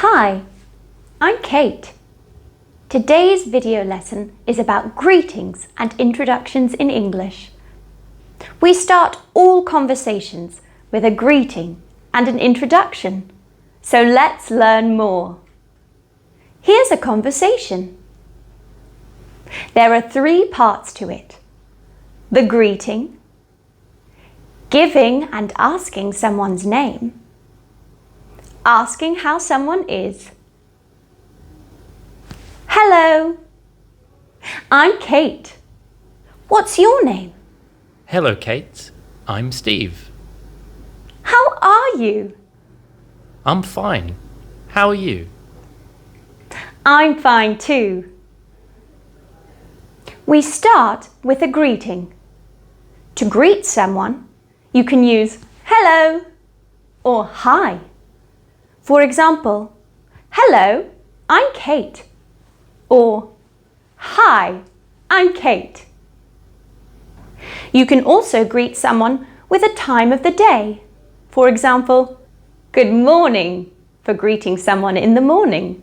Hi, I'm Kate. Today's video lesson is about greetings and introductions in English. We start all conversations with a greeting and an introduction, so let's learn more. Here's a conversation. There are 3 parts to it: the greeting, giving and asking someone's name, asking how someone is. Hello, I'm Kate. What's your name? Hello, Kate. I'm Steve. How are you? I'm fine. How are you? I'm fine too. We start with a greeting. To greet someone, you can use hello or hi. For example, hello, I'm Kate. Or hi, I'm Kate. You can also greet someone with a time of the day. For example, good morning for greeting someone in the morning.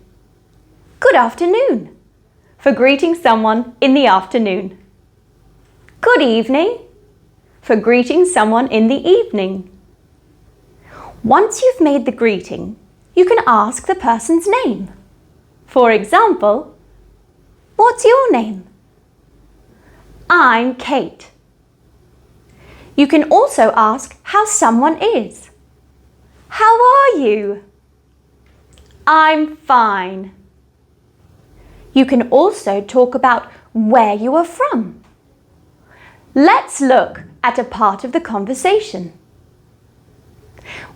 Good afternoon for greeting someone in the afternoon. Good evening for greeting someone in the evening. Once you've made the greeting, you can ask the person's name. For example, what's your name? I'm Kate. You can also ask how someone is. How are you? I'm fine. You can also talk about where you are from. Let's look at a part of the conversation.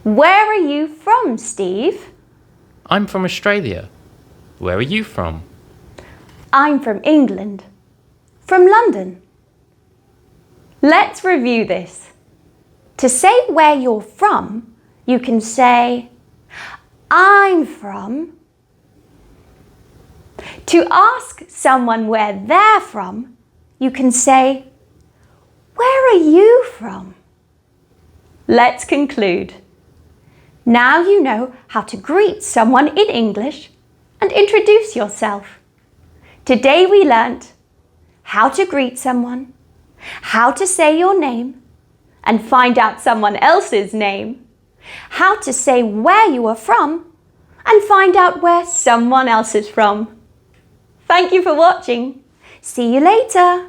Where are you from, Steve? I'm from Australia. Where are you from? I'm from England. From London. Let's review this. To say where you're from, you can say, I'm from. To ask someone where they're from, you can say, where are you from? Let's conclude. Now you know how to greet someone in English and introduce yourself. Today we learnt how to greet someone, how to say your name and find out someone else's name, how to say where you are from and find out where someone else is from. Thank you for watching. See you later.